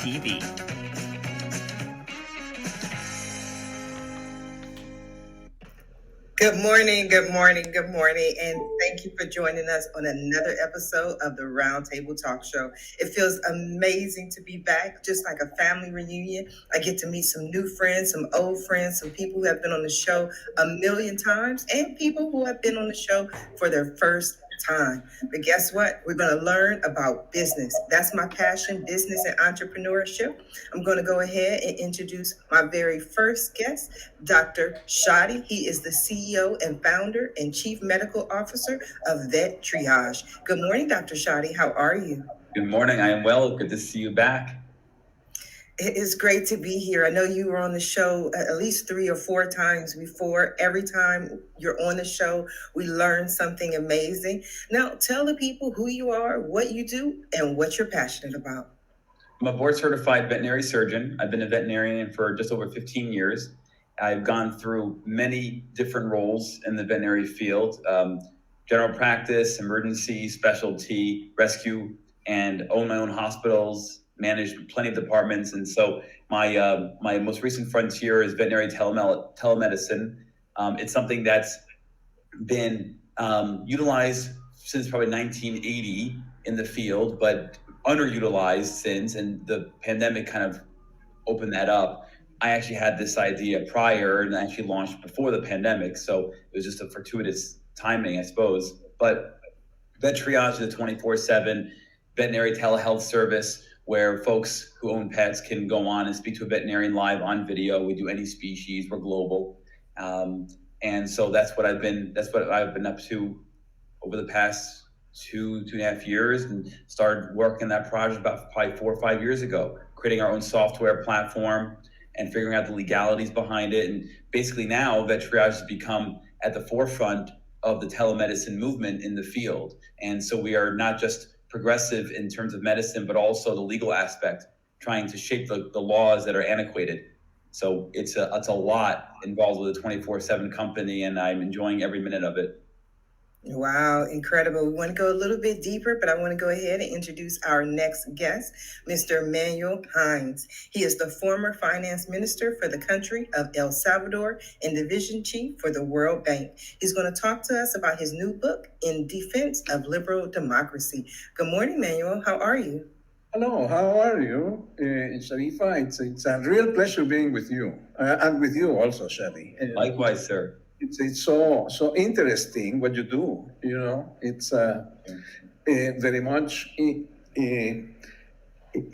TV. Good morning, good morning, good morning, and thank you for joining us on another episode of the Roundtable Talk Show. It feels amazing to be back, just like a family reunion. I get to meet some new friends, some old friends, some people who have been on the show a million times, and people who have been on the show for their first time. But guess what? We're going to learn about business. That's my passion, business and entrepreneurship. I'm going to go ahead and introduce my very first guest, Dr. Shadi. He is the CEO and founder and chief medical officer of Vet Triage. Good morning, Dr. Shadi. How are you? Good morning. I am well. Good to see you back. It is great to be here. I know you were on the show at least 3 or 4 times before. Every time you're on the show, we learn something amazing. Now, tell the people who you are, what you do, and what you're passionate about. I'm a board certified veterinary surgeon. I've been a veterinarian for just over 15 years. I've gone through many different roles in the veterinary field, general practice, emergency, specialty, rescue, and own my own hospitals, managed plenty of departments. And so my most recent frontier is veterinary telemedicine. It's something that's been utilized since probably 1980 in the field, but underutilized since, and the pandemic kind of opened that up. I actually had this idea prior and actually launched before the pandemic, so it was just a fortuitous timing, I suppose. But Vet Triage is a 24/7 veterinary telehealth service where folks who own pets can go on and speak to a veterinarian live on video. We do any species. We're global, and so that's what I've been up to over the past 2.5 years, and started working that project about probably 4 or 5 years ago, creating our own software platform and figuring out the legalities behind it. And basically now Vet Triage has become at the forefront of the telemedicine movement in the field. And so we are not just progressive in terms of medicine, but also the legal aspect, trying to shape the laws that are antiquated. So it's a lot involved with a 24/7 company, and I'm enjoying every minute of it. Wow, incredible. We want to go a little bit deeper, but I want to go ahead and introduce our next guest, Mr. Emmanuel Hines. He is the former finance minister for the country of El Salvador and division chief for the World Bank. He's going to talk to us about his new book, In Defense of Liberal Democracy. Good morning, Emmanuel. How are you? Hello, how are you, Sharifah? It's a real pleasure being with you, and with you also, Shadi. Likewise, sir. It's so interesting what you do. You know, it's very much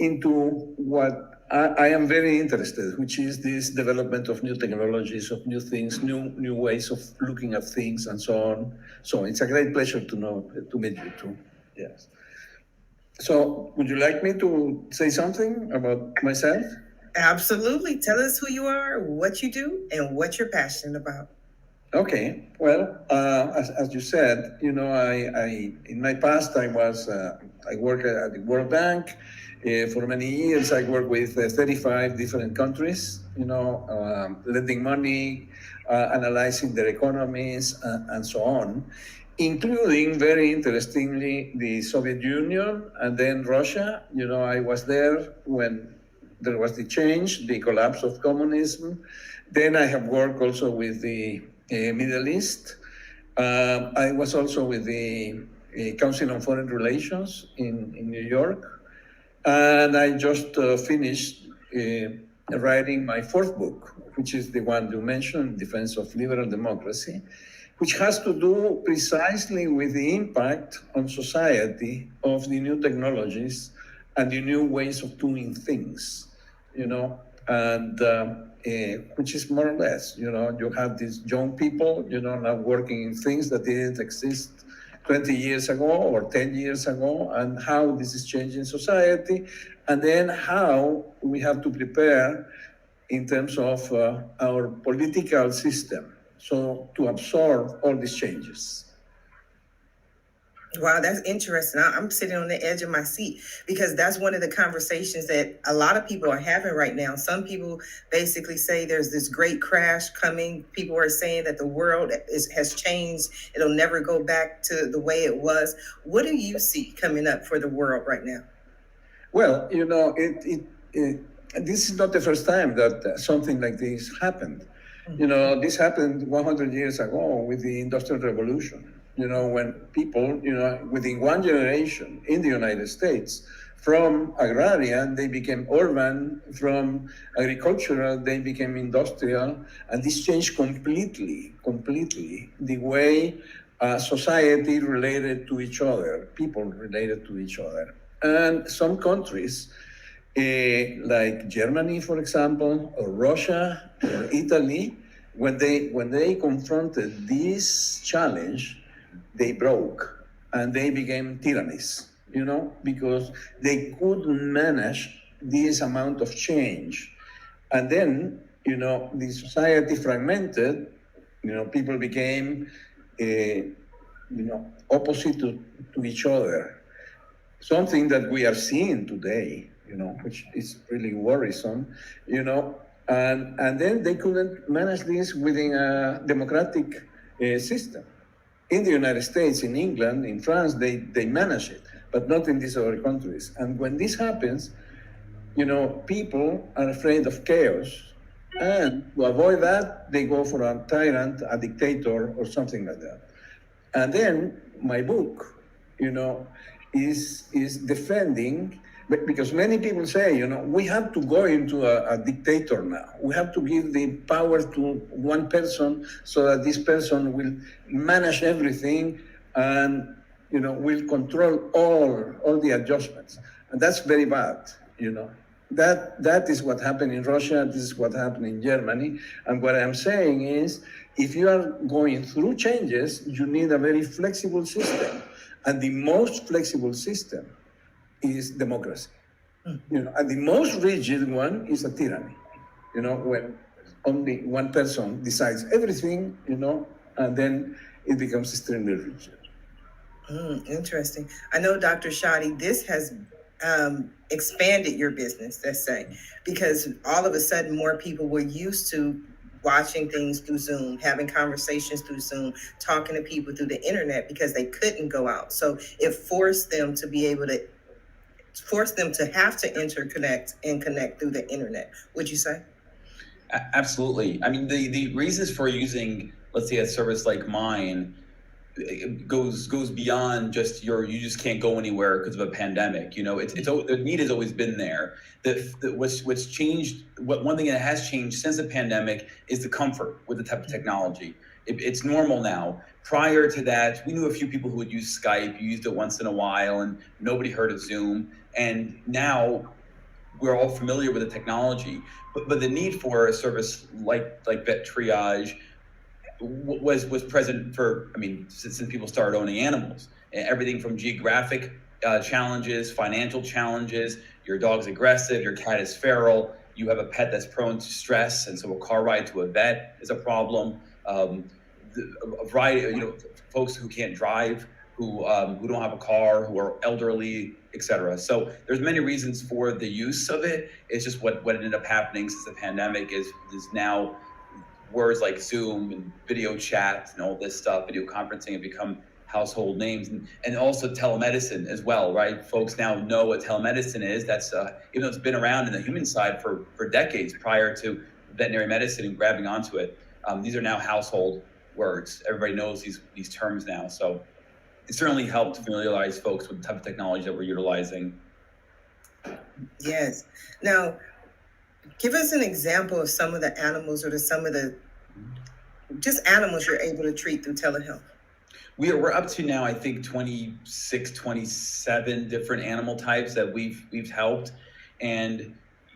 into what I am very interested, which is this development of new technologies, of new things, new ways of looking at things, and so on. So it's a great pleasure to meet you too. Yes. So, would you like me to say something about myself? Absolutely. Tell us who you are, what you do, and what you're passionate about. Okay. Well, as you said, you know, I in my past I worked at the World Bank for many years. I worked with 35 different countries. You know, lending money, analyzing their economies, and so on, including, very interestingly, the Soviet Union and then Russia. You know, I was there when there was the change, the collapse of communism. Then I have worked also with the Middle East. I was also with the Council on Foreign Relations in New York. And I just finished writing my 4th book, which is the one you mentioned, Defense of Liberal Democracy, which has to do precisely with the impact on society of the new technologies and the new ways of doing things, you know, and which is more or less, you know, you have these young people, you know, now working in things that didn't exist 20 years ago or 10 years ago, and how this is changing society, and then how we have to prepare in terms of our political system, so to absorb all these changes. Wow, that's interesting. I'm sitting on the edge of my seat because that's one of the conversations that a lot of people are having right now. Some people basically say there's this great crash coming. People are saying that the world has changed. It'll never go back to the way it was. What do you see coming up for the world right now? Well, you know, this is not the first time that something like this happened. This happened 100 years ago with the Industrial Revolution. When people, within one generation in the United States, from agrarian, they became urban, from agricultural, they became industrial, and this changed completely the way society related to each other, people related to each other. And some countries, like Germany, for example, or Russia, or Italy, when they confronted this challenge, they broke and they became tyrannies, because they couldn't manage this amount of change. And then, the society fragmented, people became, opposite to each other. Something that we are seeing today, which is really worrisome, and then they couldn't manage this within a democratic system. In the United States, in England, in France, they manage it, but not in these other countries. And when this happens, people are afraid of chaos. And to avoid that, they go for a tyrant, a dictator, or something like that. And then my book, is defending, because many people say, we have to go into a dictator now. We have to give the power to one person so that this person will manage everything and, will control all the adjustments. And that's very bad, That is what happened in Russia, this is what happened in Germany. And what I'm saying is, if you are going through changes, you need a very flexible system. And the most flexible system is democracy. And the most rigid one is a tyranny, when only one person decides everything, and then it becomes extremely rigid. Interesting. I know, Dr. Shadi, this has expanded your business, let's say, because all of a sudden more people were used to watching things through Zoom, having conversations through Zoom, talking to people through the internet because they couldn't go out. So it forced them to have to interconnect and connect through the internet. Would you say? Absolutely. I mean, the reasons for using, let's say, a service like mine, it goes beyond just you just can't go anywhere because of a pandemic. The need has always been there. What's changed, one thing that has changed since the pandemic is the comfort with the type of technology. It's normal now. Prior to that, we knew a few people who would use Skype, used it once in a while, and nobody heard of Zoom. And now we're all familiar with the technology, but the need for a service like vet triage was present since people started owning animals. Everything from geographic challenges, financial challenges, your dog's aggressive, your cat is feral, you have a pet that's prone to stress, and so a car ride to a vet is a problem. A variety, folks who can't drive, who don't have a car, who are elderly, etc. So there's many reasons for the use of it. It's just what ended up happening since the pandemic is now words like Zoom and video chat and all this stuff, video conferencing, have become household names, and also telemedicine as well, right? Folks now know what telemedicine is. That's even though it's been around in the human side for decades prior to veterinary medicine and grabbing onto it. These are now household words. Everybody knows these terms now. So it certainly helped familiarize folks with the type of technology that we're utilizing. Yes. Now, give us an example of some of the animals or some of the just animals you're able to treat through telehealth. We're up to now, I think, 26, 27 different animal types that we've helped. And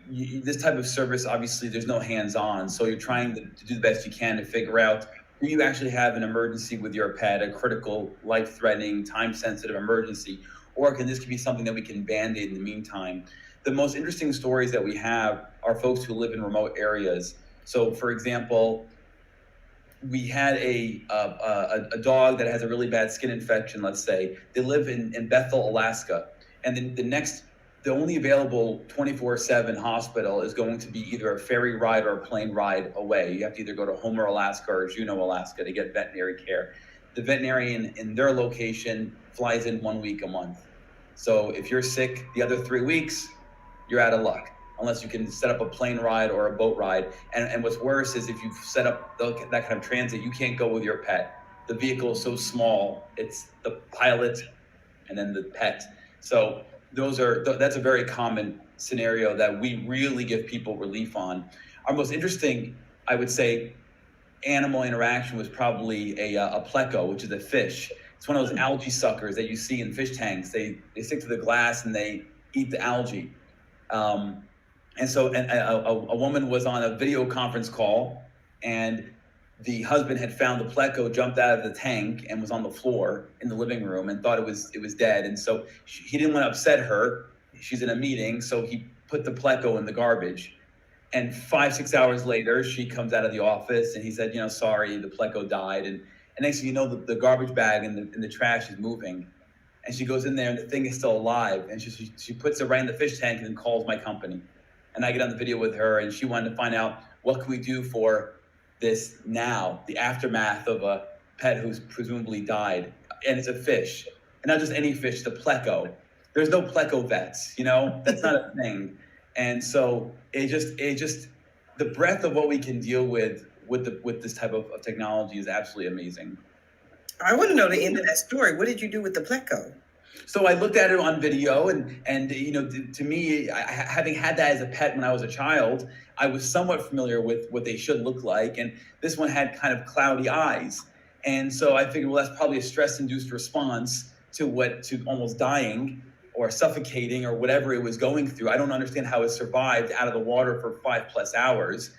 this type of service, obviously, there's no hands-on. So you're trying to do the best you can to figure out who you actually have an emergency with your pet, a critical, life-threatening, time-sensitive emergency, or this could be something that we can band-aid in the meantime. The most interesting stories that we have are folks who live in remote areas. So, for example, we had a dog that has a really bad skin infection, let's say. They live in Bethel, Alaska. And then the only available 24/7 hospital is going to be either a ferry ride or a plane ride away. You have to either go to Homer, Alaska or Juneau, Alaska to get veterinary care. The veterinarian in their location flies in 1 week a month. So if you're sick the other 3 weeks, you're out of luck. unless you can set up a plane ride or a boat ride. And what's worse is if you've set up that kind of transit, you can't go with your pet. The vehicle is so small, it's the pilot and then the pet. So that's a very common scenario that we really give people relief on. Our most interesting, I would say, animal interaction was probably a pleco, which is a fish. It's one of those algae suckers that you see in fish tanks. They stick to the glass and they eat the algae. And so a woman was on a video conference call, and the husband had found the pleco, jumped out of the tank, and was on the floor in the living room and thought it was dead. And so he didn't want to upset her. She's in a meeting, so he put the pleco in the garbage. And 5-6 hours later, she comes out of the office, and he said, sorry, the pleco died. And next thing you know, the garbage bag in the trash is moving. And she goes in there, and the thing is still alive. And she puts it right in the fish tank and then calls my company. And I get on the video with her, and she wanted to find out what can we do for this now, the aftermath of a pet who's presumably died. And it's a fish, and not just any fish, the pleco. There's no pleco vets, that's not a thing. And so it just the breadth of what we can deal with this type of technology is absolutely amazing. I want to know the end of that story. What did you do with the pleco? So I looked at it on video, and to me, having had that as a pet when I was a child, I was somewhat familiar with what they should look like. And this one had kind of cloudy eyes. And so I figured, well, that's probably a stress-induced response to almost dying or suffocating or whatever it was going through. I don't understand how it survived out of the water for 5+ hours.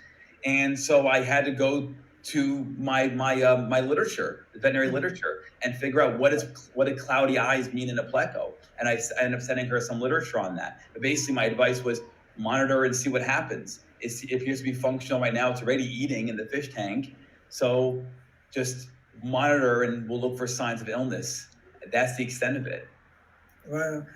And so I had to go to my literature, the veterinary literature, and figure out what do cloudy eyes mean in a pleco. And I ended up sending her some literature on that. But basically, my advice was monitor and see what happens. It appears to be functional right now. It's already eating in the fish tank. So just monitor, and we'll look for signs of illness. That's the extent of it. Wow.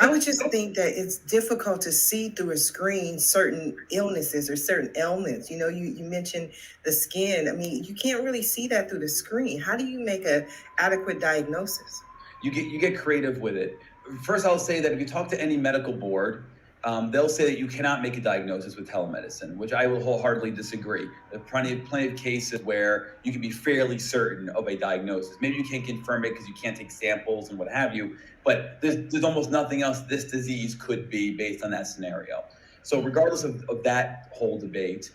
I would just think that it's difficult to see through a screen certain illnesses or certain ailments. You mentioned the skin. I mean, you can't really see that through the screen. How do you make an adequate diagnosis? You get creative with it. First, I'll say that if you talk to any medical board, they'll say that you cannot make a diagnosis with telemedicine, which I will wholeheartely disagree. There are plenty of cases where you can be fairly certain of a diagnosis. Maybe you can't confirm it because you can't take samples and what have you, but there's almost nothing else this disease could be based on that scenario. So regardless of that whole debate,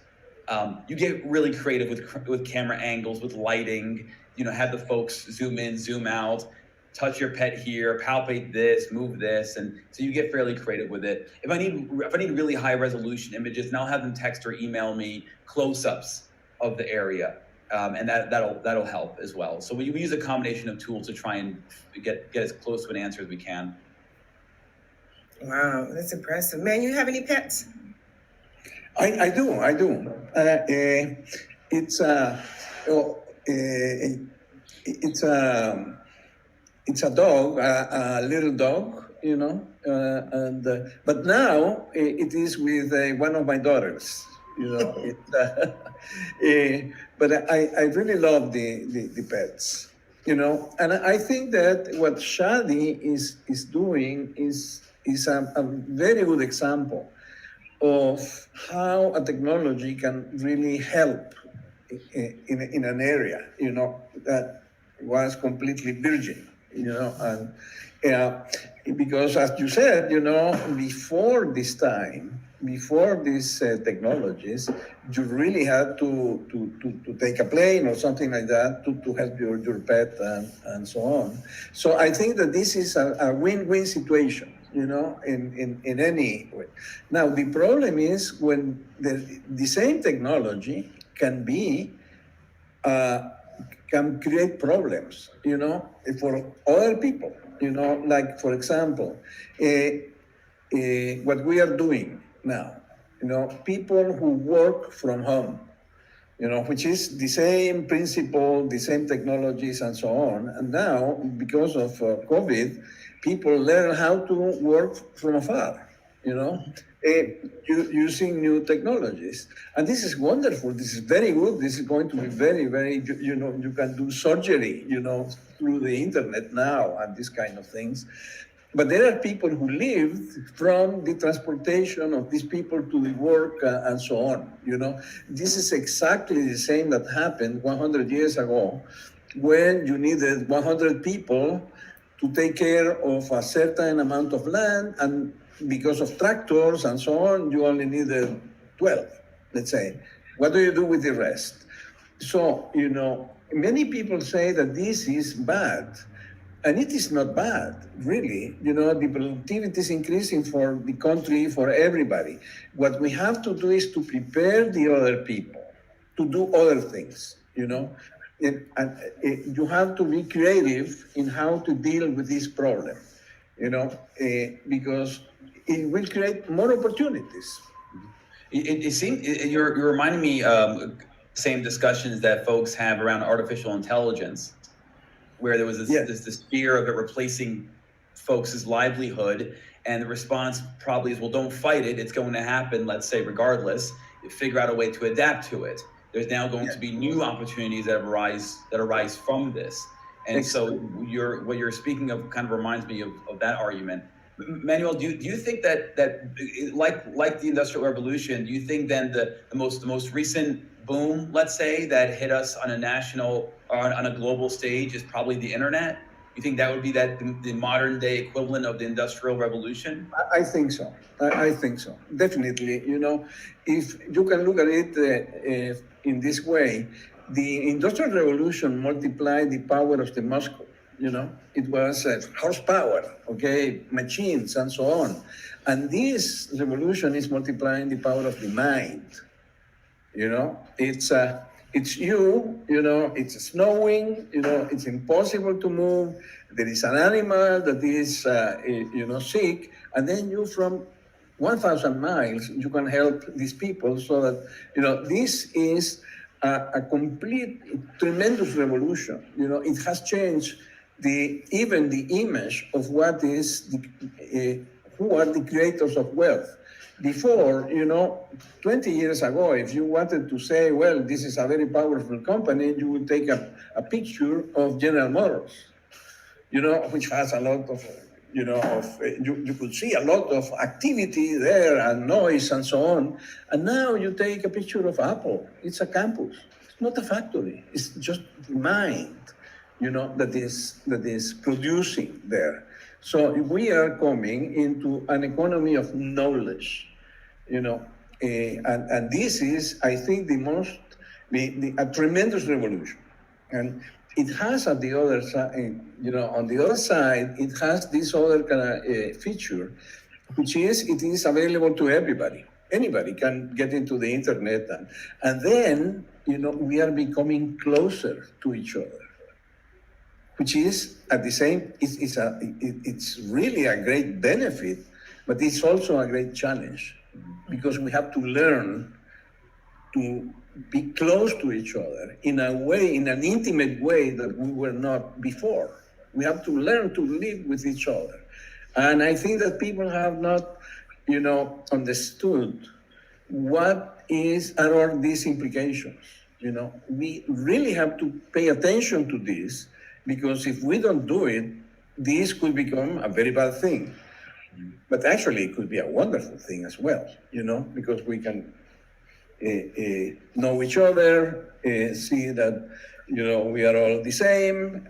you get really creative with camera angles, with lighting, have the folks zoom in, zoom out, touch your pet here, palpate this, move this, and so you get fairly creative with it. If I need really high resolution images, and I'll have them text or email me close-ups of the area, and that'll help as well. So we use a combination of tools to try and get as close to an answer as we can. Wow, that's impressive. Man, you have any pets? I do. It's a dog, a little dog, but now it is with one of my daughters, but I really love the pets, and I think that what Shadi is doing is a very good example of how a technology can really help in an area, that was completely virgin. And because as you said, before these technologies, you really had to take a plane or something like that to help your pet and so on. So I think that this is a win-win situation, in any way. Now, the problem is when the same technology can create problems, for other people, like, for example, what we are doing now, people who work from home, which is the same principle, the same technologies and so on. And now, because of COVID, people learn how to work from afar, using new technologies. And this is wonderful. This is very good. This is going to be very, very, you can do surgery, through the internet now and these kind of things. But there are people who lived from the transportation of these people to the work and so on. This is exactly the same that happened 100 years ago when you needed 100 people to take care of a certain amount of land, and because of tractors and so on, you only needed 12, let's say. What do you do with the rest? So, many people say that this is bad. And it is not bad, really. The productivity is increasing for the country, for everybody. What we have to do is to prepare the other people to do other things, and you have to be creative in how to deal with this problem, because it will create more opportunities. It seems you're reminding me same discussions that folks have around artificial intelligence, where there was this fear of it replacing folks' livelihood, and the response probably is, well, don't fight it. It's going to happen, let's say, regardless. You figure out a way to adapt to it. There's now going to be new opportunities that arise from this. And so what you're speaking of kind of reminds me of that argument. Manuel, do you think that like the Industrial Revolution, do you think then the most recent boom, let's say, that hit us on a national or on a global stage is probably the internet? You think that would be the modern day equivalent of the Industrial Revolution? I think so. I think so. Definitely. If you can look at it in this way, the Industrial Revolution multiplied the power of the muscle. It was horsepower, machines and so on. And this revolution is multiplying the power of the mind. It's it's snowing, it's impossible to move. There is an animal that is, sick, and then you from 1,000 miles, you can help these people so that, this is a complete, tremendous revolution. It has changed even the image of what is who are the creators of wealth. Before, 20 years ago, if you wanted to say, well, this is a very powerful company, you would take a picture of General Motors, which has a lot of, you could see a lot of activity there and noise and so on. And now you take a picture of Apple. It's a campus. It's not a factory. It's just the mind, that is producing there. So we are coming into an economy of knowledge, and this is, I think, a tremendous revolution. And it has at the other side, on the other side, it has this other kind of feature, which is it is available to everybody. Anybody can get into the internet, and then, we are becoming closer to each other, which is at the same, it's really a great benefit, but it's also a great challenge, because we have to learn to be close to each other in an intimate way that we were not before. We have to learn to live with each other. And I think that people have not, understood what are all these implications. We really have to pay attention to this, because if we don't do it, this could become a very bad thing. But actually, it could be a wonderful thing as well, because we can know each other, see that, we are all the same,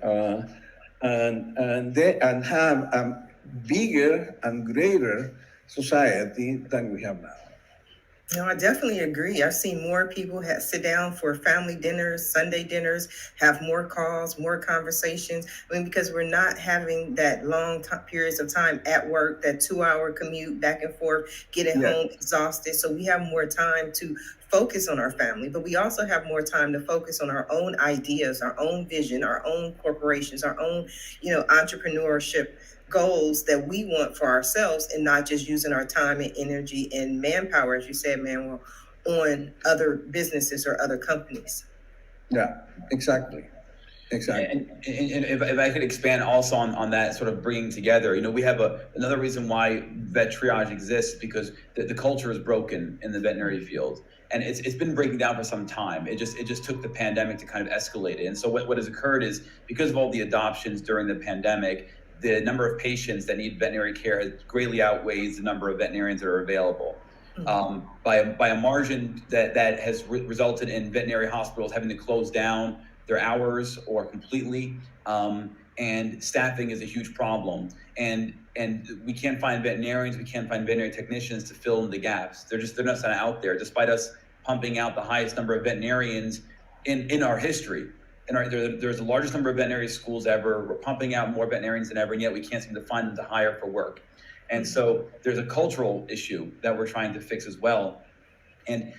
and have a bigger and greater society than we have now. No, I definitely agree. I've seen more people sit down for family dinners, Sunday dinners, have more calls, more conversations. Because we're not having that long periods of time at work, that 2-hour commute back and forth, getting home exhausted. So we have more time to focus on our family, but we also have more time to focus on our own ideas, our own vision, our own corporations, our own, entrepreneurship goals that we want for ourselves, and not just using our time and energy and manpower, as you said, Manuel, on other businesses or other companies. Yeah, exactly. And if I could expand also on that sort of bringing together, we have another reason why vet triage exists, because the culture is broken in the veterinary field, and it's been breaking down for some time. It just took the pandemic to kind of escalate it. And so what has occurred is, because of all the adoptions during the pandemic, the number of patients that need veterinary care greatly outweighs the number of veterinarians that are available. By a margin that has resulted in veterinary hospitals having to close down their hours or completely, and staffing is a huge problem. And we can't find veterinarians, we can't find veterinary technicians to fill in the gaps. They're not out there, despite us pumping out the highest number of veterinarians in our history. There's the largest number of veterinary schools ever. We're pumping out more veterinarians than ever, and yet we can't seem to find them to hire for work. And so there's a cultural issue that we're trying to fix as well. And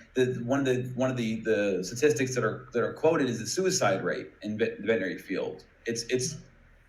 one of the statistics that are quoted is the suicide rate in the veterinary field. It's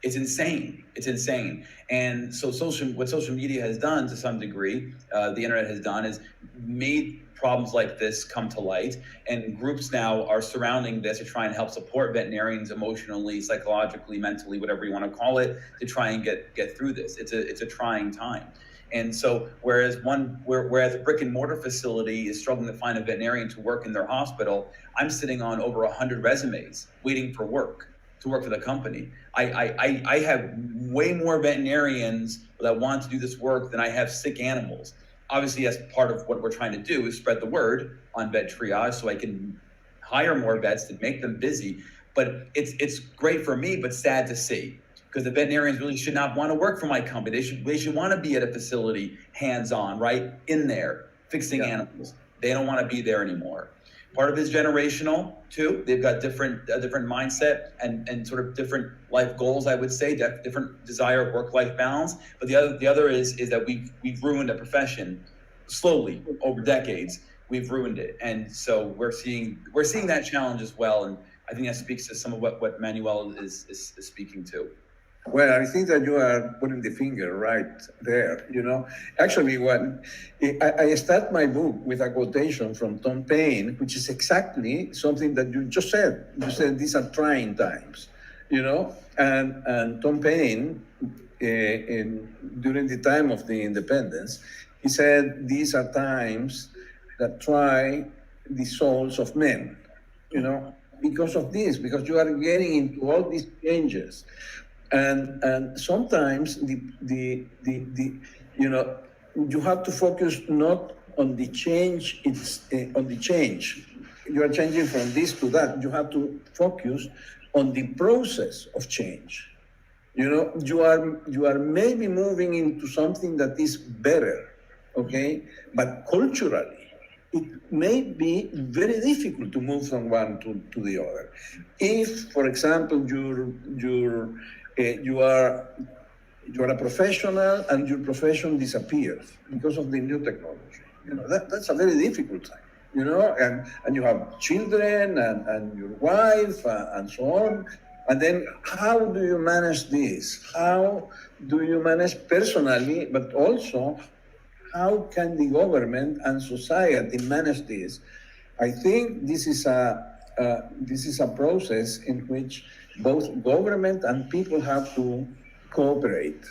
insane. It's insane. And so what social media has done to some degree, the internet has done, is made problems like this come to light, and groups now are surrounding this to try and help support veterinarians emotionally, psychologically, mentally, whatever you want to call it, to try and get through this. It's a trying time. And so whereas a brick and mortar facility is struggling to find a veterinarian to work in their hospital, I'm sitting on over 100 resumes waiting to work for the company. I have way more veterinarians that want to do this work than I have sick animals. Obviously, as part of what we're trying to do is spread the word on vet triage so I can hire more vets to make them busy. But it's great for me, but sad to see, because the veterinarians really should not want to work for my company. They should want to be at a facility, hands-on, right in there, fixing animals. They don't want to be there anymore. Part of it is generational too. They've got a different mindset and sort of different life goals, I would say, different desire of work-life balance. But the other is that we've ruined a profession slowly over decades. We've ruined it, and so we're seeing that challenge as well. And I think that speaks to some of what Emmanuel is speaking to. Well, I think that you are putting the finger right there. Actually, I start my book with a quotation from Tom Paine, which is exactly something that you just said. You said these are trying times, and Tom Paine, during the time of the independence, he said these are times that try the souls of men, because of this, because you are getting into all these changes. And sometimes you have to focus not on the change, it's on the change. You are changing from this to that. You have to focus on the process of change. You are maybe moving into something that is better, okay? But culturally, it may be very difficult to move from one to the other. If, for example, you are a professional and your profession disappears because of the new technology. That's a very difficult time, and you have children and your wife and so on. And then how do you manage this? How do you manage personally, but also how can the government and society manage this? I think this is a process in which both government and people have to cooperate.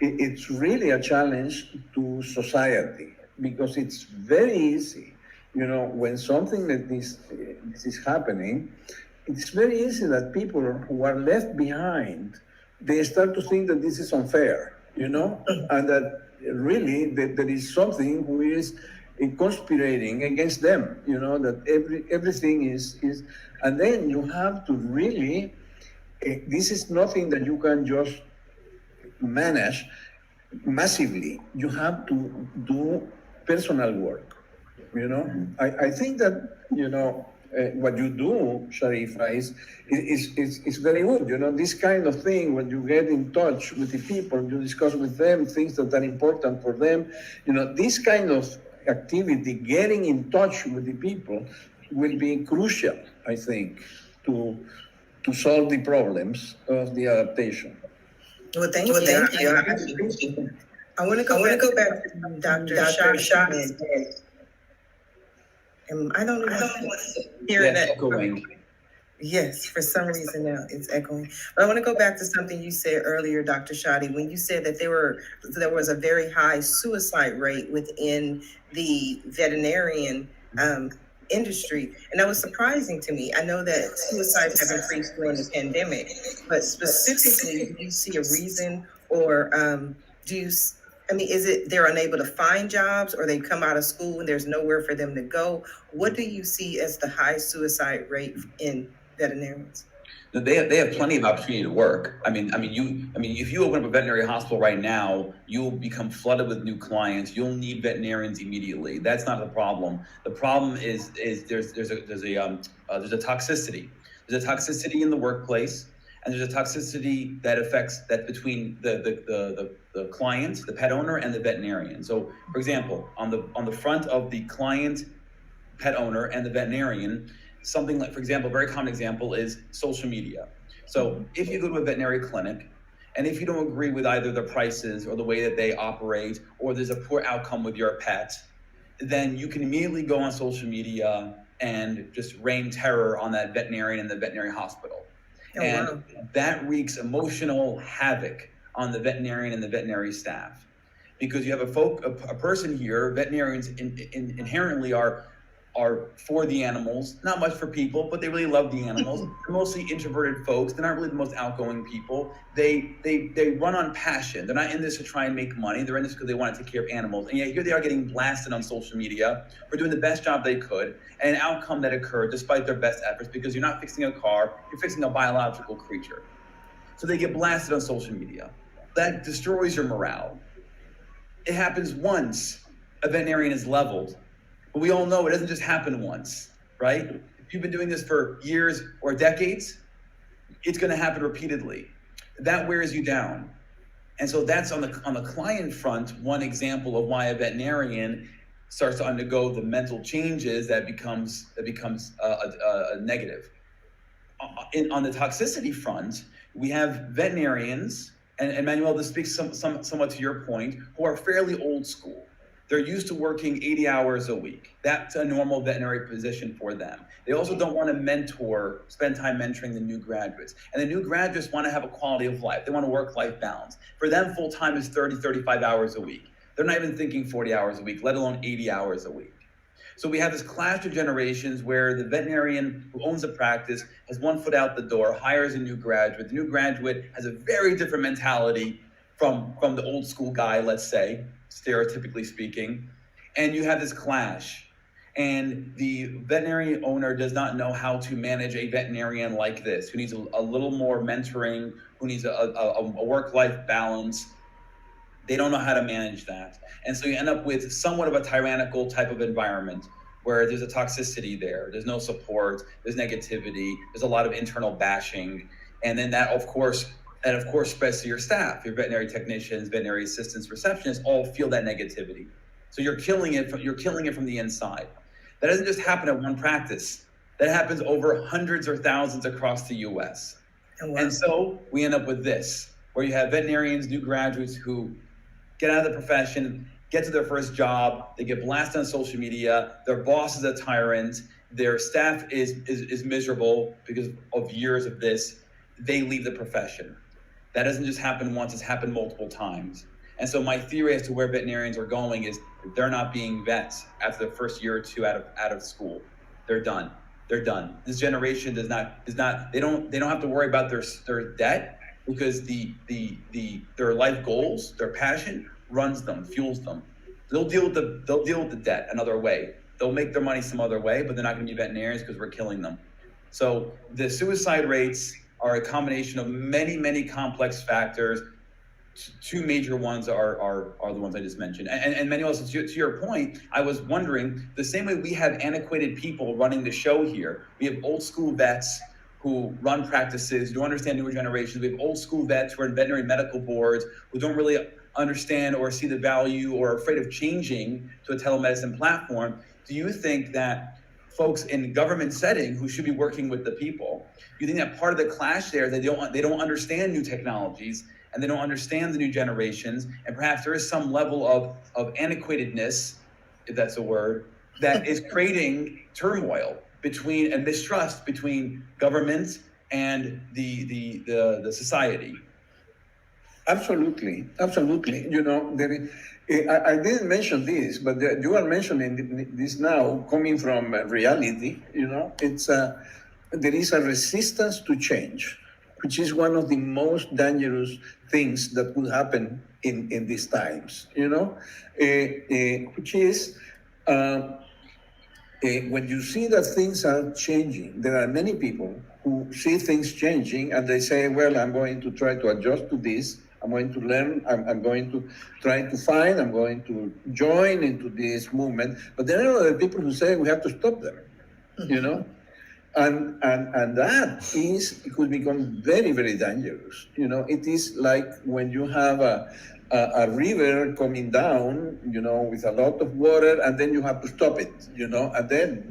It's really a challenge to society, because it's very easy, when something like this is happening, it's very easy that people who are left behind, they start to think that this is unfair, and that really there is something who is conspiring against them, that everything is, and then you have to really, this is nothing that you can just manage massively. You have to do personal work, I think that, what you do, Sharifah, is very good. This kind of thing, when you get in touch with the people, you discuss with them things that are important for them, this kind of activity, getting in touch with the people, will be crucial, I think, to solve the problems of the adaptation. Well, thank you. I want to go back to Dr. Shadi. I don't know what's hearing that. Echoing. Yes, for some reason now it's echoing. But I want to go back to something you said earlier, Dr. Shadi, when you said that there was a very high suicide rate within the veterinarian industry, and that was surprising to me. I know that suicides have increased during the pandemic, but specifically, do you see a reason, or do you? I mean, is it they're unable to find jobs, or they come out of school and there's nowhere for them to go? What do you see as the high suicide rate in veterinarians? They have plenty of opportunity to work. If you open up a veterinary hospital right now, you'll become flooded with new clients. You'll need veterinarians immediately. That's not the problem. The problem is there's a toxicity. There's a toxicity in the workplace, and there's a toxicity that affects that between the client, the pet owner, and the veterinarian. So, for example, on the front of the client, pet owner, and the veterinarian, something like, for example, a very common example is social media. So if you go to a veterinary clinic, and if you don't agree with either the prices or the way that they operate, or there's a poor outcome with your pet, then you can immediately go on social media and just rain terror on that veterinarian and the veterinary hospital. Oh, And wow. that wreaks emotional havoc on the veterinarian and the veterinary staff. Because you have a person here, veterinarians inherently are for the animals, not much for people, but they really love the animals. They're mostly introverted folks. They're not really the most outgoing people. They run on passion. They're not in this to try and make money. They're in this because they want to take care of animals. And yet here they are getting blasted on social media for doing the best job they could, and an outcome that occurred despite their best efforts, because you're not fixing a car, you're fixing a biological creature. So they get blasted on social media. That destroys your morale. It happens once a veterinarian is leveled. But we all know it doesn't just happen once, right? If you've been doing this for years or decades, it's going to happen repeatedly. That wears you down. And so that's on the client front, one example of why a veterinarian starts to undergo the mental changes that becomes a negative. On the toxicity front, we have veterinarians, and Emmanuel, this speaks somewhat to your point, who are fairly old school. They're used to working 80 hours a week. That's a normal veterinary position for them. They also don't want to spend time mentoring the new graduates. And the new graduates want to have a quality of life. They want a work-life balance. For them, full-time is 30, 35 hours a week. They're not even thinking 40 hours a week, let alone 80 hours a week. So we have this clash of generations where the veterinarian who owns a practice has one foot out the door, hires a new graduate. The new graduate has a very different mentality from the old school guy, let's say, stereotypically speaking, and you have this clash. And the veterinary owner does not know how to manage a veterinarian like this, who needs a little more mentoring, who needs a work-life balance. They don't know how to manage that. And so you end up with somewhat of a tyrannical type of environment where there's a toxicity there, there's no support, there's negativity, there's a lot of internal bashing. And then that, of course, spreads to your staff, your veterinary technicians, veterinary assistants, receptionists, all feel that negativity. So you're killing it from the inside. That doesn't just happen at one practice. That happens over hundreds or thousands across the US. Oh, wow. And so we end up with this, where you have veterinarians, new graduates who get out of the profession, get to their first job, they get blasted on social media, their boss is a tyrant, their staff is miserable because of years of this, they leave the profession. That doesn't just happen once, it's happened multiple times. And so my theory as to where veterinarians are going is they're not being vets after the first year or two out of school. They're done. This generation they don't have to worry about their debt, because their life goals, their passion runs them, fuels them. They'll deal with the debt another way. They'll make their money some other way, but they're not going to be veterinarians because we're killing them. So the suicide rates are a combination of many complex factors. Two major ones are the ones I just mentioned. And Manuel, to your point, I was wondering, the same way we have antiquated people running the show here, we have old school vets who run practices, who don't understand newer generations. We have old school vets who are in veterinary medical boards, who don't really understand or see the value or are afraid of changing to a telemedicine platform. Do you think that folks in government setting who should be working with the people, you think that part of the clash there, they don't understand new technologies and they don't understand the new generations, and perhaps there is some level of antiquatedness, if that's a word, that is creating turmoil and mistrust between government and the society? Absolutely, absolutely. I didn't mention this, but you are mentioning this now, coming from reality. There is a resistance to change, which is one of the most dangerous things that could happen in these times. Which is. When you see that things are changing, there are many people who see things changing and they say, well, I'm going to try to adjust to this. I'm going to learn. I'm going to try to find. I'm going to join into this movement. But there are other people who say we have to stop them, you know? And that is, it could become very, very dangerous. It is like when you have a river coming down, with a lot of water, and then you have to stop it, and then,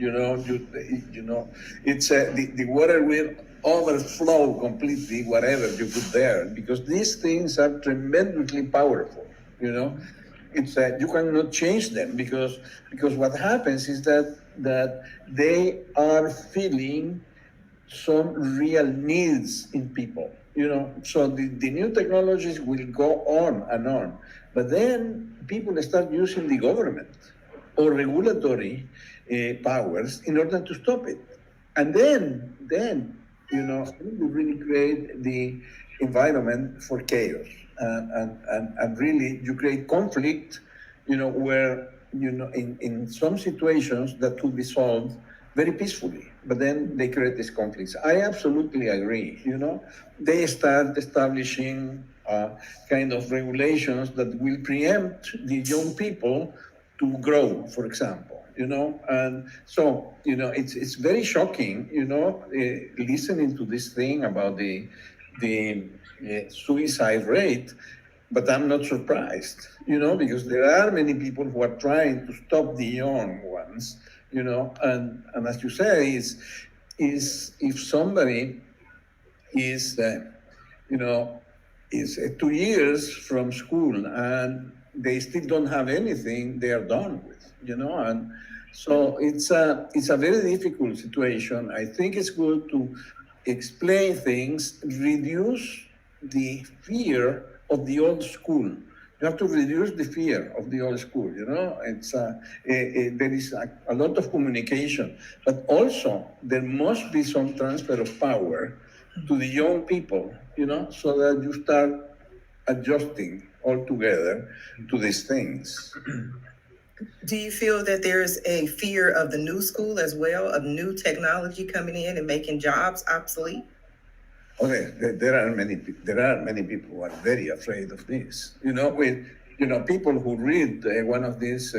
it's the water will overflow completely whatever you put there, because these things are tremendously powerful, it's you cannot change them because what happens is that they are feeling some real needs in people. So the new technologies will go on, but then people start using the government or regulatory powers in order to stop it, and then you really create the environment for chaos, and really you create conflict, where in some situations that could be solved very peacefully, but then they create these conflicts. I absolutely agree. They start establishing kind of regulations that will preempt the young people to grow, for example. And so it's very shocking. Listening to this thing about the suicide rate. But I'm not surprised, because there are many people who are trying to stop the young ones, and as you say, is if somebody is, is 2 years from school and they still don't have anything, they are done with, and so it's a very difficult situation. I think it's good to explain things, reduce the fear of the old school. You have to reduce the fear of the old school. It's there is a lot of communication, but also there must be some transfer of power to the young people. So that you start adjusting altogether to these things. Do you feel that there's a fear of the new school as well, of new technology coming in and making jobs obsolete? Okay, there are many people who are very afraid of this. People who read one of these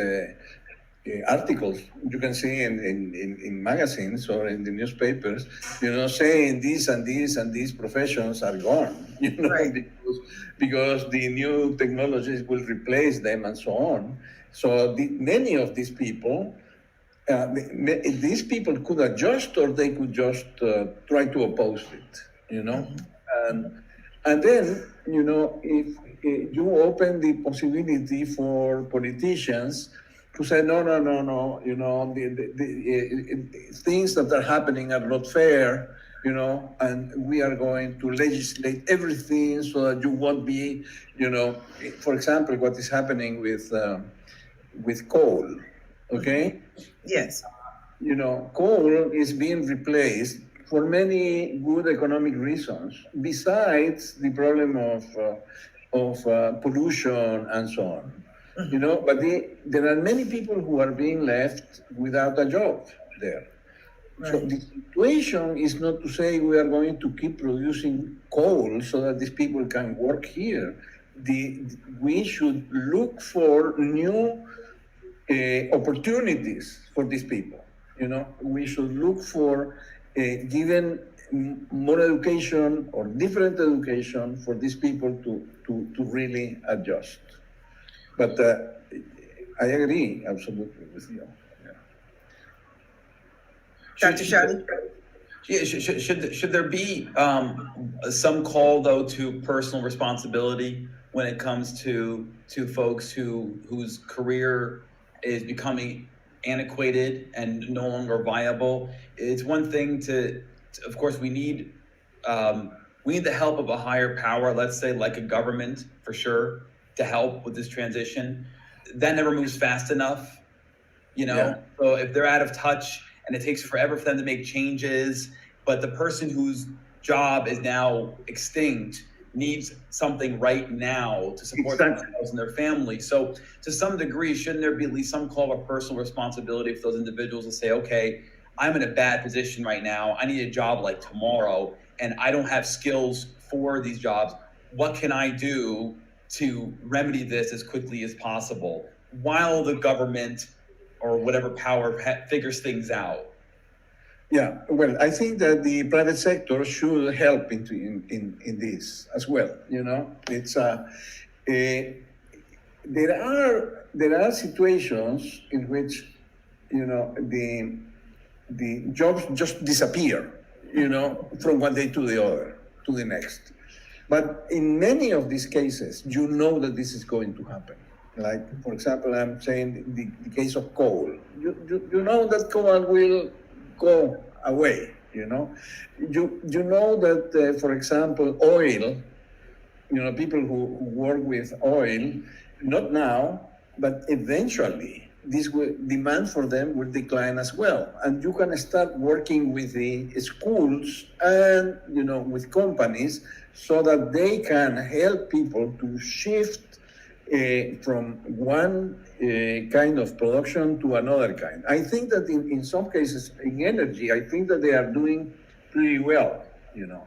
articles you can see in magazines or in the newspapers, saying this and this and these professions are gone, Right. because the new technologies will replace them and so on. So many of these people, these people could adjust or they could just try to oppose it, and then, if you open the possibility for politicians to say, no, no, no, no, the things that are happening are not fair, and we are going to legislate everything so that you won't be, for example, what is happening with coal, okay? Yes. Coal is being replaced for many good economic reasons, besides the problem of pollution and so on. But there are many people who are being left without a job there. Right. So the situation is not to say we are going to keep producing coal so that these people can work here. We should look for new opportunities for these people. We should look for giving more education or different education for these people to really adjust. But I agree absolutely with you. Dr. Shadi? Yeah, should there be some call though to personal responsibility when it comes to folks whose career is becoming antiquated and no longer viable? It's one thing of course, we need We need the help of a higher power, let's say like a government for sure, to help with this transition. That never moves fast enough, you know? Yeah. So if they're out of touch and it takes forever for them to make changes, but the person whose job is now extinct needs something right now to support Exactly. themselves and their family. So to some degree, shouldn't there be at least some call of personal responsibility for those individuals to say, okay, I'm in a bad position right now. I need a job like tomorrow, and I don't have skills for these jobs. What can I do to remedy this as quickly as possible while the government or whatever power figures things out? Yeah, well, I think that the private sector should help in this as well. You know, it's there are situations in which, you know, the jobs just disappear, you know, from one day to the other to the next. But in many of these cases, you know that this is going to happen. Like, for example, I'm saying the case of coal. You know that coal will go away, you know. You know that, for example, oil, you know, people who work with oil, not now, but eventually demand for them will decline as well. And you can start working with the schools and, you know, with companies so that they can help people to shift from one kind of production to another kind. I think that in some cases in energy, I think that they are doing pretty well, you know.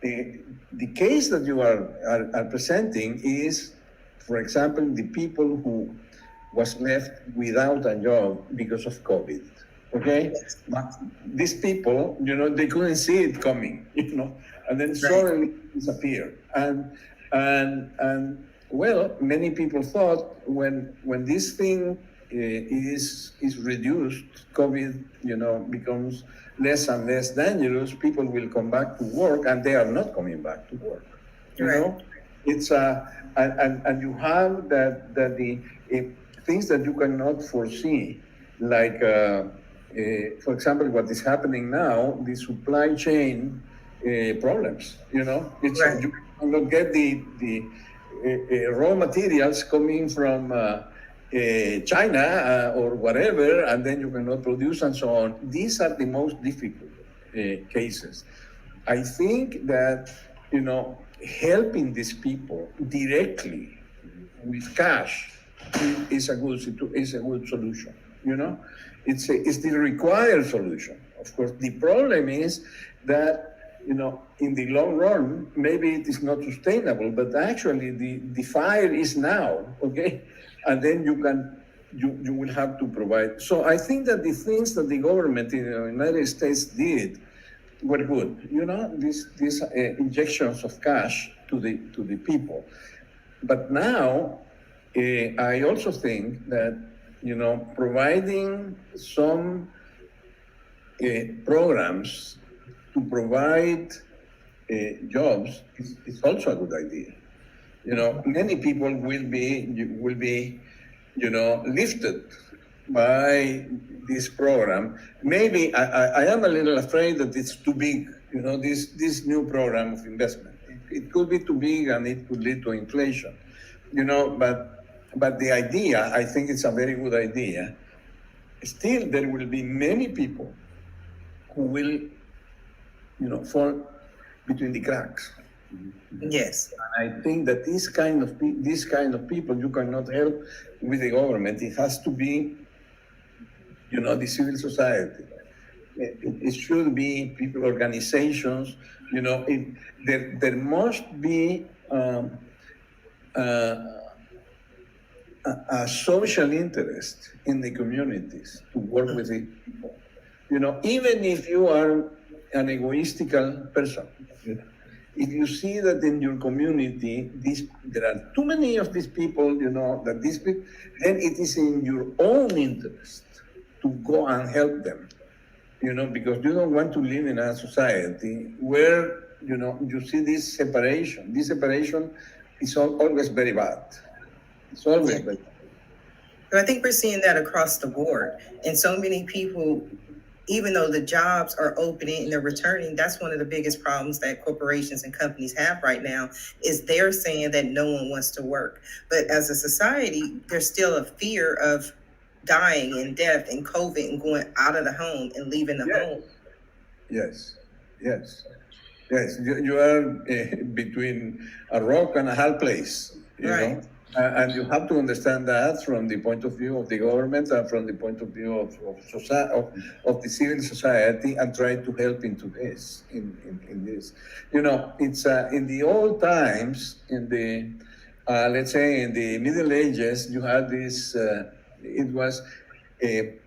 The case that you are presenting is, for example, the people who was left without a job because of COVID. Okay, but these people, you know, they couldn't see it coming, you know, and then suddenly disappeared. And well, many people thought when this thing is reduced, COVID, you know, becomes less and less dangerous, people will come back to work, and they are not coming back to work. You know, it's and you have that the things that you cannot foresee, like for example, what is happening now, the supply chain problems. You know, it's you cannot get the raw materials coming from China or whatever, and then you cannot produce and so on. These are the most difficult cases. I think that, you know, helping these people directly with cash is a good solution. You know, it's the required solution. Of course, the problem is that, you know, in the long run, maybe it is not sustainable, but actually the fire is now, okay? And then you will have to provide. So I think that the things that the government in the United States did were good. You know, these injections of cash to the people. But now, I also think that, you know, providing some programs to provide jobs is also a good idea. You know, many people will be, you know, lifted by this program. Maybe I am a little afraid that it's too big. You know, this new program of investment. It could be too big and it could lead to inflation. You know, but the idea, I think it's a very good idea. Still, there will be many people who will, you know, fall between the cracks. Yes. And I think that this kind of people you cannot help with the government. It has to be, you know, the civil society. It should be people, organizations. You know, there must be a social interest in the communities to work with the people. You know, even if you are an egoistical person, you know, if you see that in your community there are too many of these people, you know, that these people, then it is in your own interest to go and help them. You know, because you don't want to live in a society where, you know, you see this separation. This separation is always very bad. It's always very bad. I think we're seeing that across the board. And so many people even though the jobs are opening and they're returning, that's one of the biggest problems that corporations and companies have right now is they're saying that no one wants to work. But as a society, there's still a fear of dying and death and COVID and going out of the home and leaving the Yes. home. Yes, yes, yes. You are between a rock and a hard place, you Right. know. And you have to understand that from the point of view of the government and from the point of view of the civil society, and try to help into this, in this. You know, it's in the old times, in the, let's say in the Middle Ages, you had this, it was a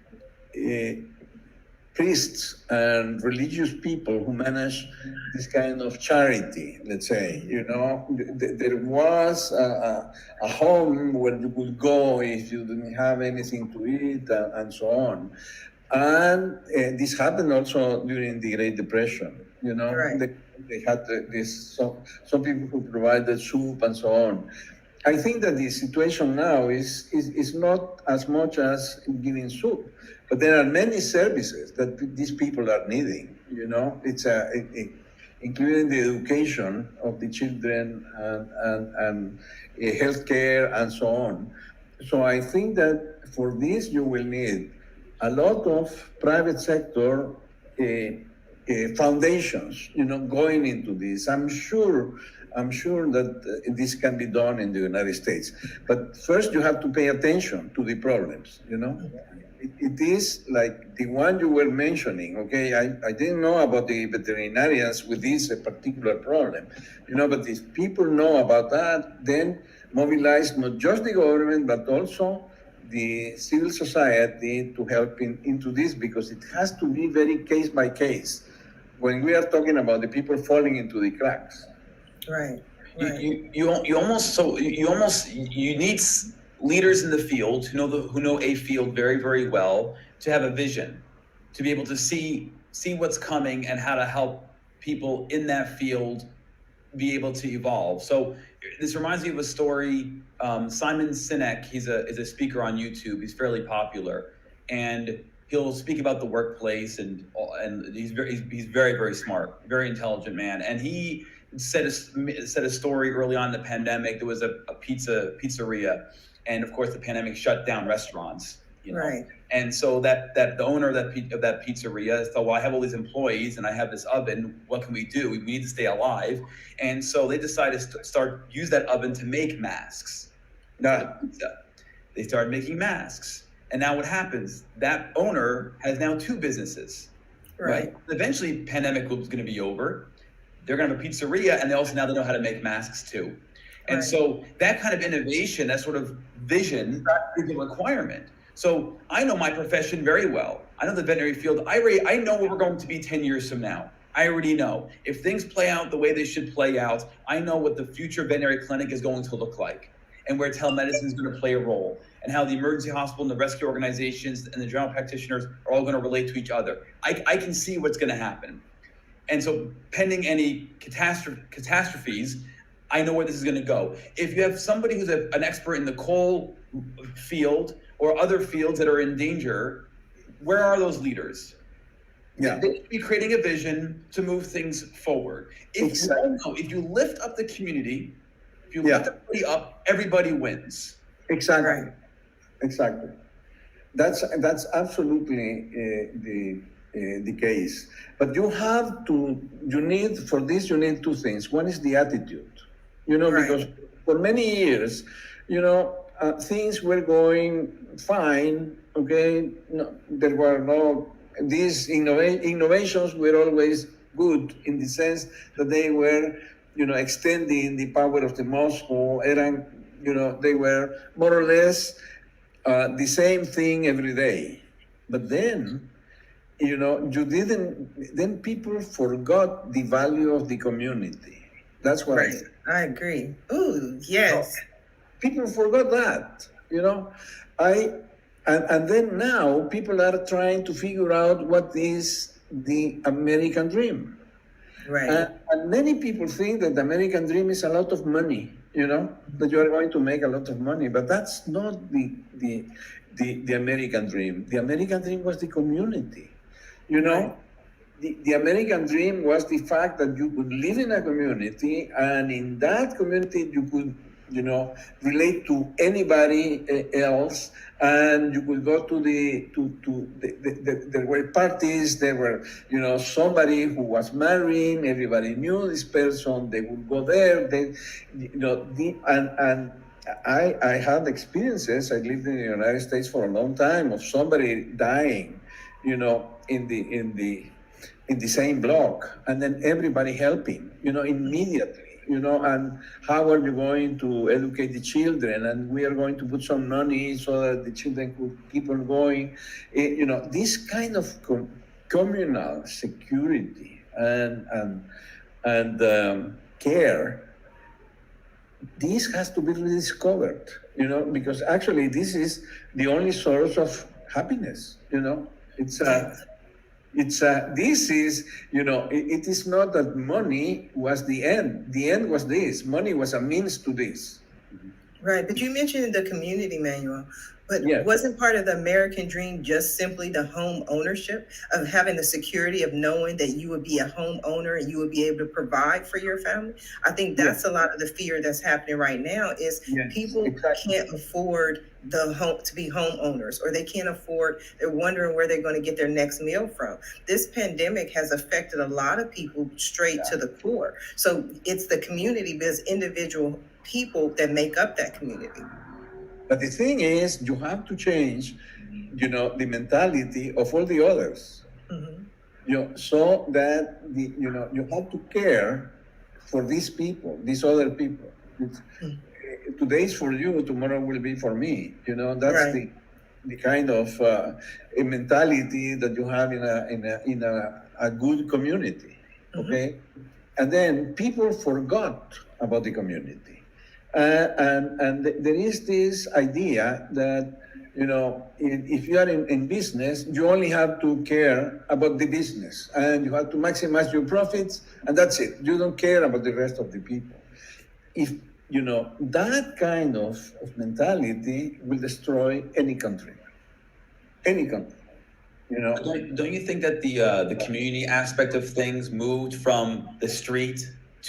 priests and religious people who manage this kind of charity, let's say. You know, there was a home where you could go if you didn't have anything to eat, and so on. And this happened also during the Great Depression. You know, Right. they had this, some people who provided soup and so on. I think that the situation now is not as much as giving soup, but there are many services that these people are needing. You know, it's including the education of the children, and healthcare and so on. So I think that for this you will need a lot of private sector foundations, you know, going into this. I'm sure that this can be done in the United States. But first, you have to pay attention to the problems. You know, it is like the one you were mentioning. Okay, I didn't know about the veterinarians with this particular problem. You know, but if people know about that, then mobilize not just the government but also the civil society to help into this, because it has to be very case by case when we are talking about the people falling into the cracks. Right. You almost you need leaders in the field who know a field very, very well, to have a vision, to be able to see what's coming and how to help people in that field be able to evolve. So this reminds me of a story. Simon Sinek, is a speaker on YouTube. He's fairly popular, and he'll speak about the workplace, and he's very, very smart, very intelligent man. And he said a story early on in the pandemic. There was a pizzeria, and of course the pandemic shut down restaurants. You know? Right. And so that the owner of that pizzeria thought, well, I have all these employees and I have this oven. What can we do? We need to stay alive. And so they decided to use that oven to make masks. They started making masks. And now what happens? That owner has now two businesses. Right. Eventually, pandemic is going to be over. They're going to have a pizzeria, and now they know how to make masks too. And so that kind of innovation, that sort of vision, is a requirement. So I know my profession very well. I know the veterinary field. I know where we're going to be 10 years from now. I already know. If things play out the way they should play out, I know what the future veterinary clinic is going to look like, and where telemedicine is going to play a role, and how the emergency hospital and the rescue organizations and the general practitioners are all going to relate to each other. I can see what's going to happen. And so pending any catastrophes, I know where this is going to go. If you have somebody who's an expert in the coal field or other fields that are in danger, where are those leaders? Yeah. They should be creating a vision to move things forward. If you lift up the community, if you lift everybody up, everybody wins. Exactly. Exactly. That's absolutely the case. But you need two things. One is the attitude, because for many years, things were going fine. Okay, no, there were no, these innovations were always good in the sense that they were, extending the power of the muscle. They were more or less the same thing every day. But then, then people forgot the value of the community. That's what I agree. Ooh, yes. So, people forgot that, and then now people are trying to figure out what is the American dream. Right. And many people think that the American dream is a lot of money, that you are going to make a lot of money, but that's not the American dream. The American dream was the community. You know, Right. the American dream was the fact that you could live in a community, and in that community you could, relate to anybody else, and you could go to there were parties, there were, somebody who was marrying, everybody knew this person, they would go there, and I had experiences. I lived in the United States for a long time of somebody dying, in the same block, and then everybody helping, immediately, and how are you going to educate the children? And we are going to put some money so that the children could keep on going. This kind of communal security and care, this has to be rediscovered, because actually this is the only source of happiness. This is, it is not that money was the end. The end was this. Money was a means to this. Right, but you mentioned the community manual, but Yes. wasn't part of the American dream just simply the home ownership of having the security of knowing that you would be a homeowner and you would be able to provide for your family? I think that's a lot of the fear that's happening right now is Yes, people exactly. can't afford the home to be homeowners, or they can't afford, they're wondering where they're going to get their next meal from. This pandemic has affected a lot of people straight to the core. So it's the community, but it's individual people that make up that community. But the thing is, you have to change, the mentality of all the others. Mhm. So that you have to care for these people, these other people. Today is for you, tomorrow will be for me. That's Right. the kind of a mentality that you have in a good community. Okay, and then people forgot about the community, and there is this idea that if you are in business, you only have to care about the business, and you have to maximize your profits, and that's it. You don't care about the rest of the people. If that kind of mentality will destroy any country, any country. Don't you think that the community aspect of things moved from the street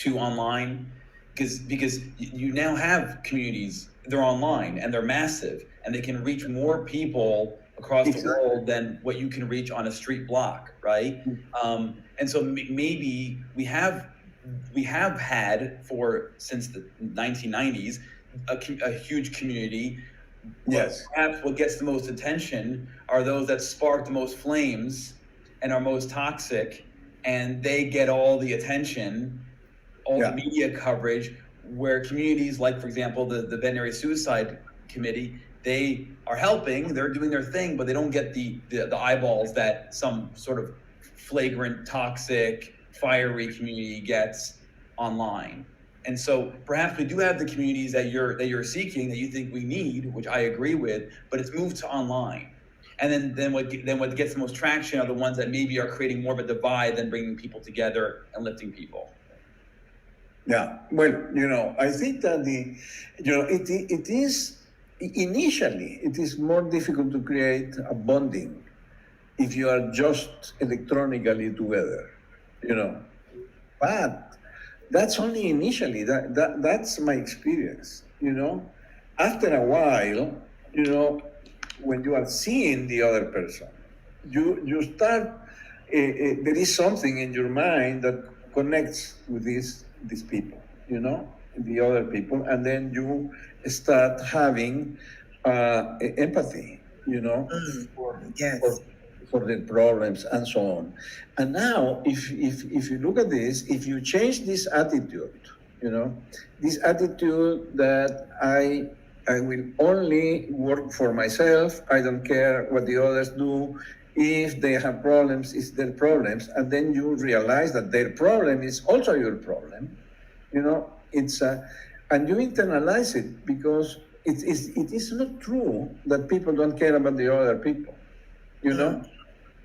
to online? Because you now have communities, they're online and they're massive and they can reach more people across the Exactly. world than what you can reach on a street block, right? And so maybe we have had since the 1990s a huge community. Yes. Perhaps what gets the most attention are those that spark the most flames and are most toxic, and they get all the attention, all the media coverage, where communities like, for example, the Veterinary Suicide Committee, they are helping, they're doing their thing, but they don't get the eyeballs that some sort of flagrant, toxic, fiery community gets online. And so perhaps we do have the communities that you're seeking, that you think we need, which I agree with, but it's moved to online. And then what gets the most traction are the ones that maybe are creating more of a divide than bringing people together and lifting people. Yeah. Well, I think that it is initially it is more difficult to create a bonding if you are just electronically together, but that's only initially. That's my experience. After a while, when you are seeing the other person, you start. There is something in your mind that connects with these people. The other people, and then you start having empathy. Yes. For their problems and so on. And now, if you look at this, if you change this attitude, this attitude that I will only work for myself, I don't care what the others do. If they have problems, it's their problems, and then you realize that their problem is also your problem. It's and you internalize it, because it is not true that people don't care about the other people.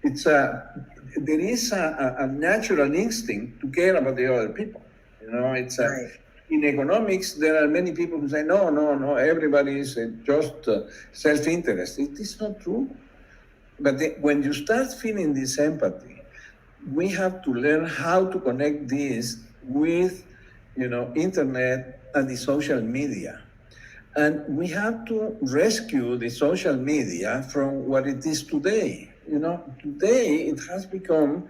It's there is a natural instinct to care about the other people. It's Right. in economics, there are many people who say, no, everybody is just self-interest. It is not true. But when you start feeling this empathy, we have to learn how to connect this with, internet and the social media. And we have to rescue the social media from what it is today. Today it has become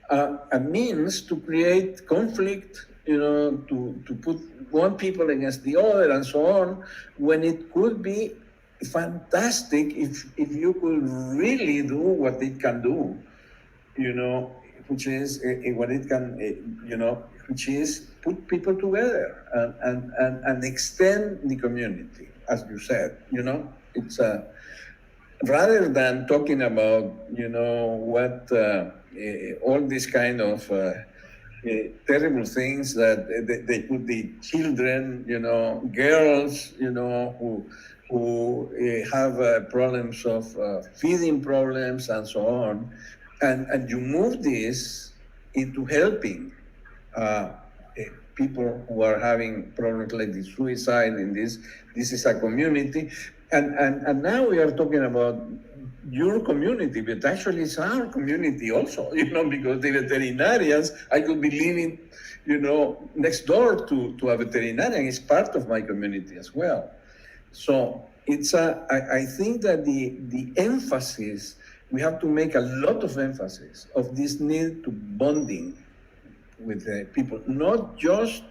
a means to create conflict, to put one people against the other and so on, when it could be fantastic if you could really do what it can do, which is what it can, which is put people together and extend the community, as you said. It's rather than talking about, what all these kind of terrible things that they put the children, girls, who have problems of feeding problems and so on, and you move this into helping people who are having problems like the suicide in this. This is a community, and now we are talking about your community, but actually it's our community also, because the veterinarians, I could be living, next door to a veterinarian. It's part of my community as well. So I think that the emphasis, we have to make a lot of emphasis of this need to bonding with people, not just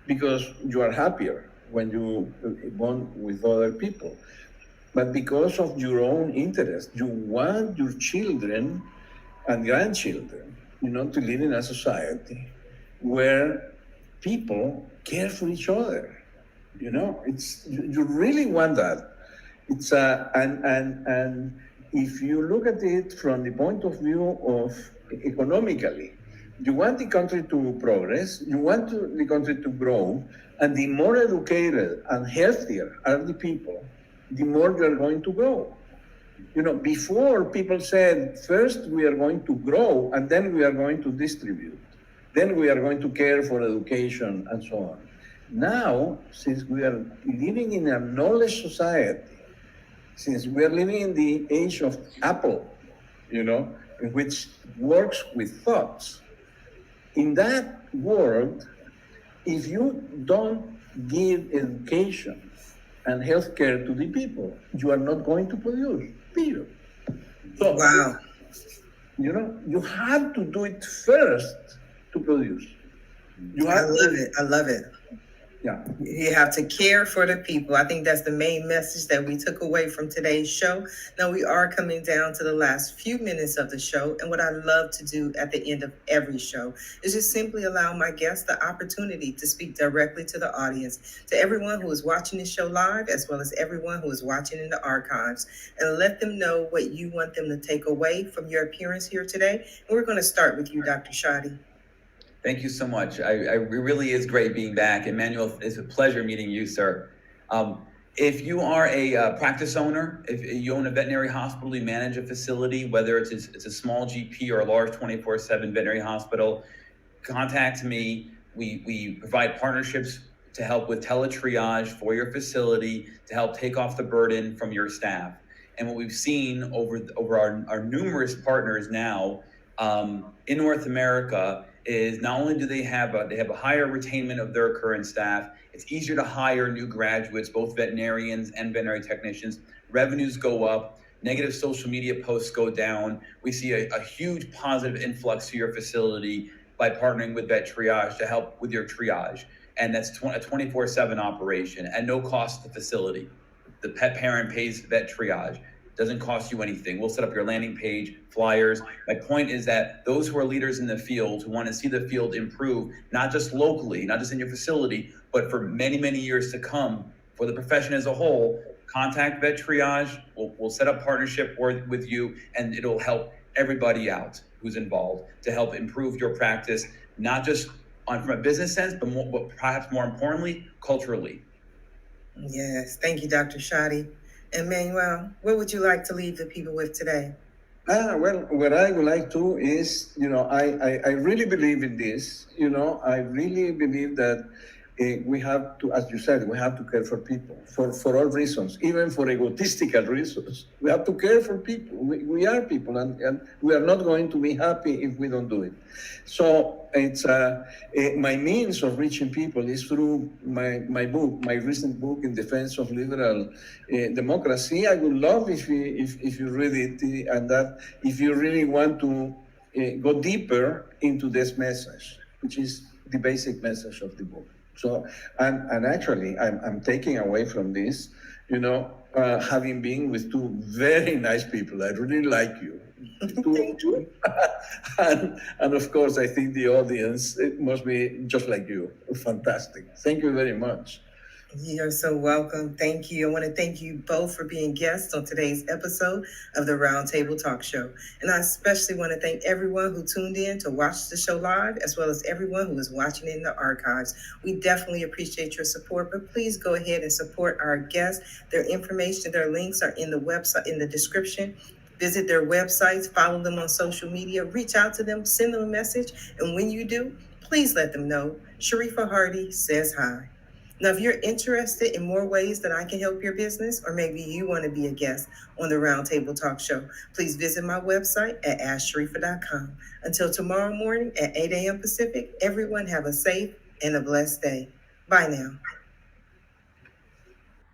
because you are happier when you bond with other people, but because of your own interest. You want your children and grandchildren, to live in a society where people care for each other. You really want that. It's and if you look at it from the point of view of economically, you want the country to progress, you want the country to grow, and the more educated and healthier are the people, the more you're going to grow. Before, people said, first we are going to grow, and then we are going to distribute. Then we are going to care for education and so on. Now, since we are living in a knowledge society, since we are living in the age of Apple, in which works with thoughts, in that world, if you don't give education and healthcare to the people, you are not going to produce, period. So, Wow. You have to do it first to produce. I love it. I love it. Yeah. You have to care for the people. I think that's the main message that we took away from today's show. Now we are coming down to the last few minutes of the show. And what I love to do at the end of every show is just simply allow my guests the opportunity to speak directly to the audience, to everyone who is watching the show live, as well as everyone who is watching in the archives, and let them know what you want them to take away from your appearance here today. And we're going to start with you, Dr. Shadi. Thank you so much. It really is great being back. Emmanuel, it's a pleasure meeting you, sir. If you are a practice owner, if you own a veterinary hospital, you manage a facility, whether it's a small GP or a large 24/7 veterinary hospital, contact me. We provide partnerships to help with teletriage for your facility, to help take off the burden from your staff. And what we've seen over our numerous partners now in North America is not only do they have a higher retainment of their current staff, it's easier to hire new graduates, both veterinarians and veterinary technicians. Revenues go up, negative social media posts go down. We see a huge positive influx to your facility by partnering with Vet Triage to help with your triage. And that's a 24/7 operation at no cost to the facility. The pet parent pays Vet Triage. Doesn't cost you anything. We'll set up your landing page, flyers. My point is that those who are leaders in the field, who want to see the field improve, not just locally, not just in your facility, but for many, many years to come, for the profession as a whole, contact Vet Triage. We'll set up partnership with you, and it'll help everybody out who's involved to help improve your practice, not just from a business sense, but perhaps more importantly, culturally. Yes. Thank you, Dr. Shadi. Emmanuel, what would you like to leave the people with today? Well, what I would like to is, I really believe in this. I really believe that we have to, as you said, we have to care for people for all reasons, even for egotistical reasons. We have to care for people. We are people, and we are not going to be happy if we don't do it. So it's my means of reaching people is through my book, my recent book in defense of liberal democracy. I would love if you read it, and that if you really want to go deeper into this message, which is the basic message of the book. So, and actually, I'm taking away from this, having been with two very nice people. I really like you. Thank you. And of course, I think the audience, it must be just like you. Fantastic. Thank you very much. You're so welcome. Thank you. I want to thank you both for being guests on today's episode of the Roundtable Talk Show. And I especially want to thank everyone who tuned in to watch the show live, as well as everyone who is watching in the archives. We definitely appreciate your support, but please go ahead and support our guests. Their information, their links are in the website, in the description. Visit their websites, follow them on social media, reach out to them, send them a message. And when you do, please let them know Sharifah Hardie says hi. Now, if you're interested in more ways that I can help your business, or maybe you want to be a guest on the Roundtable Talk Show, please visit my website at AskSharifah.com. Until tomorrow morning at 8 a.m. Pacific, everyone have a safe and a blessed day. Bye now.